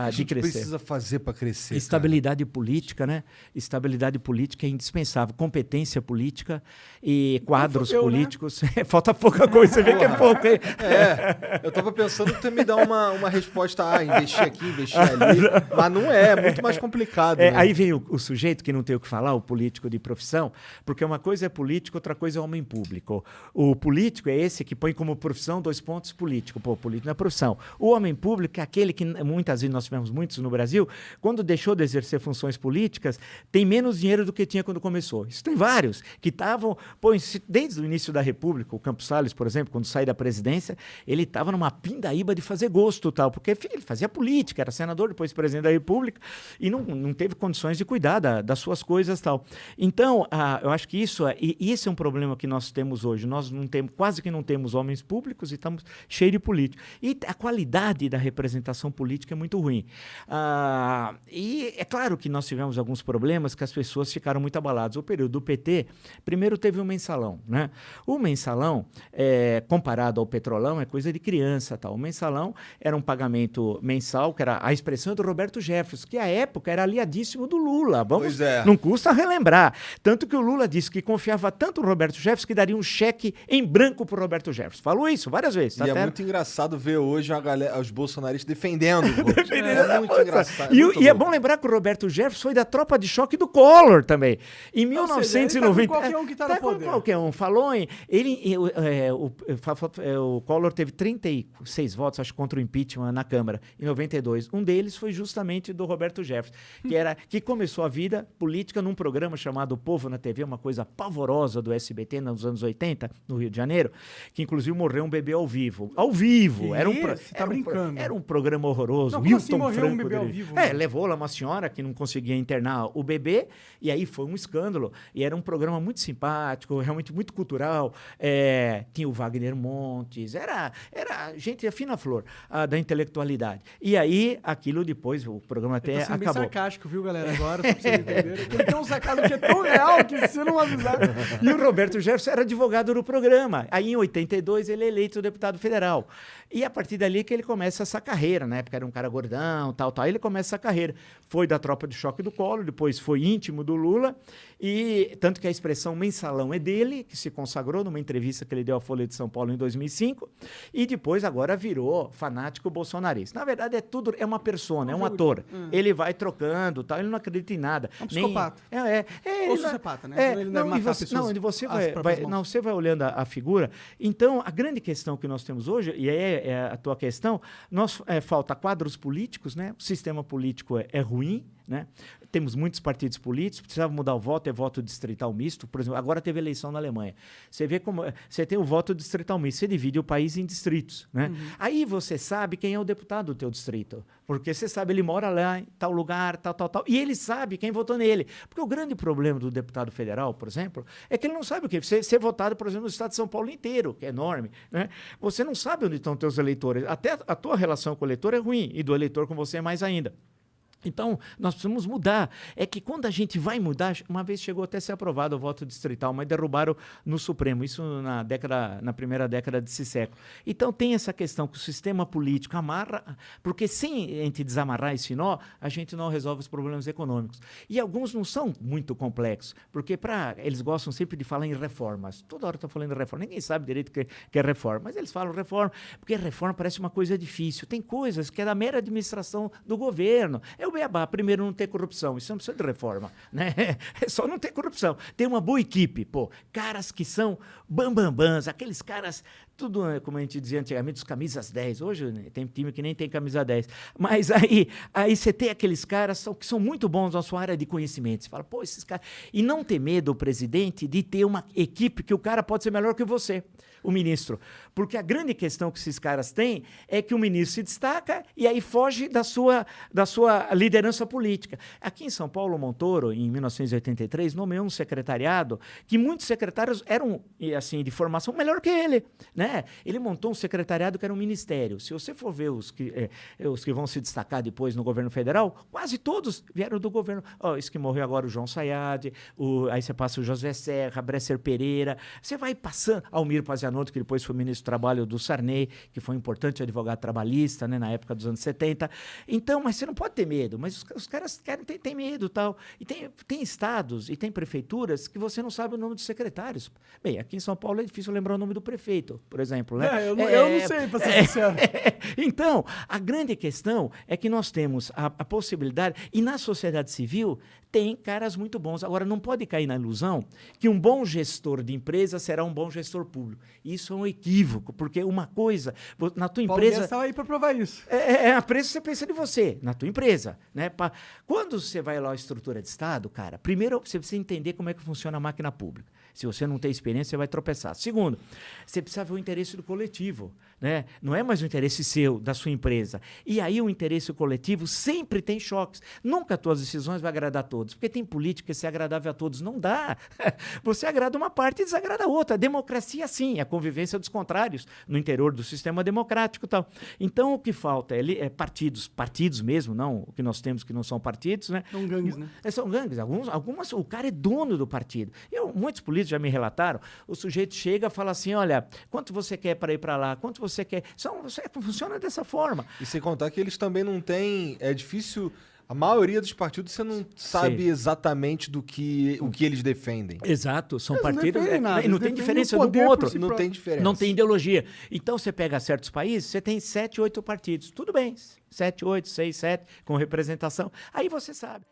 de crescer. Precisa fazer para crescer. Estabilidade política, né? Estabilidade política é indispensável. Competência política e quadros políticos. Né? Falta pouca coisa, você vê que é pouco, hein? Eu tava pensando que tu ia me dar uma resposta, investir aqui, investir ali, mas não é muito mais complicado. Né? Aí vem o sujeito que não tem o que falar, o político de profissão, porque uma coisa é político, outra coisa é homem público. O político é esse que põe como profissão 2 pontos político. Pô, político não é profissão. O homem público é aquele que, muitas vezes nós tivemos muitos no Brasil, quando deixou de exercer funções políticas, tem menos dinheiro do que tinha quando começou. Isso tem vários que estavam, desde o início da República, o Campos Salles, por exemplo, quando sai da presidência, ele estava numa pindaíba de fazer gosto, tal, porque ele fazia política, era senador, depois presidente da República, e não teve condições de cuidar das suas coisas, tal. Então, eu acho que isso é um problema que nós temos hoje. Nós não temos, quase que não temos homens públicos e estamos cheios de políticos. E a qualidade da representação política é muito ruim. E é claro que nós tivemos alguns problemas que as pessoas ficaram muito abaladas. O período do PT, primeiro teve o mensalão, né? O mensalão, comparado ao petrolão, é coisa de criança, tal. O mensalão era um pagamento mensal, que era a expressão do Roberto Jefferson, que à época era aliadíssimo do Lula. Não custa relembrar. Tanto que o Lula disse que confiava tanto no Roberto Jefferson que daria um cheque em branco para o Roberto Jefferson. Falou isso várias vezes. E é muito engraçado ver hoje os bolsonaristas defendendo. É muito engraçado. E é bom lembrar que o Roberto Jefferson foi da tropa de choque do Collor também. Em 1990. Tá qualquer um que tá no poder. Qualquer um. Falou em... o Collor teve 36 votos, acho, contra o impeachment na Câmara, em 92. Um deles foi justamente do Roberto Jefferson, que começou a vida política num programa chamado Povo na TV, uma coisa pavorosa do SBT nos anos 80, no Rio de Janeiro, que inclusive morreu um bebê ao vivo. Ao vivo! Era um programa horroroso. Como assim morreu um bebê ao vivo? Levou lá uma senhora que não conseguia internar o bebê, e aí foi um escândalo. E era um programa muito simpático, realmente muito cultural. Tinha o Wagner Montes, era gente fina flor da intelectualidade. E aí, aquilo depois, o programa até acabou. Bem sarcástico, viu, galera? Agora, só pra vocês entenderem. Ele tem um sacado que é tão real que se não avisar... E o Roberto Jefferson era advogado do programa. Aí, em 82, ele é eleito deputado federal. E a partir dali que ele começa essa carreira, né? Porque era um cara gordão, tal. Ele começa essa carreira. Foi da tropa de choque do Collor, depois foi íntimo do Lula, e tanto que a expressão mensalão é dele, que se consagrou numa entrevista que ele deu à Folha de São Paulo em 2005, e depois agora virou fanático bolsonarista. Na verdade, é uma persona, é um ator. Ele vai trocando, tal, ele não acredita em nada. É um psicopata. Ou sociopata, né? Ele deve matar pessoas. Você vai olhando a figura. Então, a grande questão que nós temos hoje, e é a tua questão, falta quadros políticos, né? O sistema político é ruim, né? Temos muitos partidos políticos, precisava mudar o voto, é voto distrital misto. Por exemplo, agora teve eleição na Alemanha. Você vê como você tem o voto distrital misto, você divide o país em distritos, né? Aí você sabe quem é o deputado do teu distrito, porque você sabe, ele mora lá em tal lugar, tal, e ele sabe quem votou nele. Porque o grande problema do deputado federal, por exemplo, é que ele não sabe o que ser votado, por exemplo, no estado de São Paulo inteiro, que é enorme, né? Você não sabe onde estão teus eleitores. Até a tua relação com o eleitor é ruim, e do eleitor com você é mais ainda. Então, nós precisamos mudar. É que quando a gente vai mudar, uma vez chegou até a ser aprovado o voto distrital, mas derrubaram no Supremo, isso na primeira década desse século. Então, tem essa questão que o sistema político amarra, porque sem a gente desamarrar esse nó, a gente não resolve os problemas econômicos. E alguns não são muito complexos, porque eles gostam sempre de falar em reformas. Toda hora estão falando em reforma. Ninguém sabe direito o que é reforma, mas eles falam reforma, porque reforma parece uma coisa difícil. Tem coisas que é da mera administração do governo. Beabá, primeiro, não ter corrupção. Isso não precisa de reforma, né? É só não ter corrupção. Tem uma boa equipe, caras que são bambambãs, aqueles caras, tudo, como a gente dizia antigamente, os camisas 10. Hoje tem time que nem tem camisa 10. Mas aí você tem aqueles caras que são muito bons na sua área de conhecimento. Você fala, esses caras... E não ter medo, o presidente, de ter uma equipe que o cara pode ser melhor que você, o ministro. Porque a grande questão que esses caras têm é que o ministro se destaca e aí foge da sua liderança política. Aqui em São Paulo, Montoro, em 1983, nomeou um secretariado que muitos secretários eram, assim, de formação melhor que ele, né? Ele montou um secretariado que era um ministério. Se você for ver os que vão se destacar depois no governo federal, quase todos vieram do governo. Esse que morreu agora, o João Sayad, aí você passa o José Serra, Bresser Pereira, você vai passando, Almir Pazianotto, que depois foi ministro do Trabalho do Sarney, que foi um importante advogado trabalhista, né, na época dos anos 70. Então, mas você não pode ter medo, mas os caras têm medo e tal. E tem estados e tem prefeituras que você não sabe o nome dos secretários. Bem, aqui em São Paulo é difícil lembrar o nome do prefeito, por exemplo, né? Eu não sei, pra ser sincero. Então, a grande questão é que nós temos a possibilidade, e na sociedade civil tem caras muito bons. Agora, não pode cair na ilusão que um bom gestor de empresa será um bom gestor público. Isso é um equívoco, porque uma coisa, na tua Paulo empresa... Guedes estava aí para provar isso. A preço você pensa de você, na tua empresa, né? Quando você vai lá à estrutura de Estado, cara, primeiro você precisa entender como é que funciona a máquina pública. Se você não tem experiência, você vai tropeçar. Segundo, você precisa ver o interesse do coletivo, né? Não é mais o interesse seu, da sua empresa. E aí o interesse coletivo sempre tem choques. Nunca as tuas decisões vão agradar a todos, porque tem política que ser agradável a todos. Não dá. Você agrada uma parte e desagrada a outra. A democracia, sim, a convivência dos contrários no interior do sistema democrático e tal. Então, o que falta é partidos mesmo, não o que nós temos que não são partidos, né? São gangues, né? São gangues. Algumas, o cara é dono do partido. Muitos políticos já me relataram, o sujeito chega e fala assim, olha, quanto você quer para ir para lá? Quanto você quer? Funciona dessa forma. E sem contar que eles também não têm... É difícil... A maioria dos partidos você não sabe exatamente o que eles defendem. Exato, são Eles partidos... não defendem nada, não tem eles diferença defendem o do poder outro. por si Não tem diferença. Não tem ideologia. Então, você pega certos países, você tem 7, 8 partidos. Tudo bem, 7, 8, 6, 7, com representação. Aí você sabe.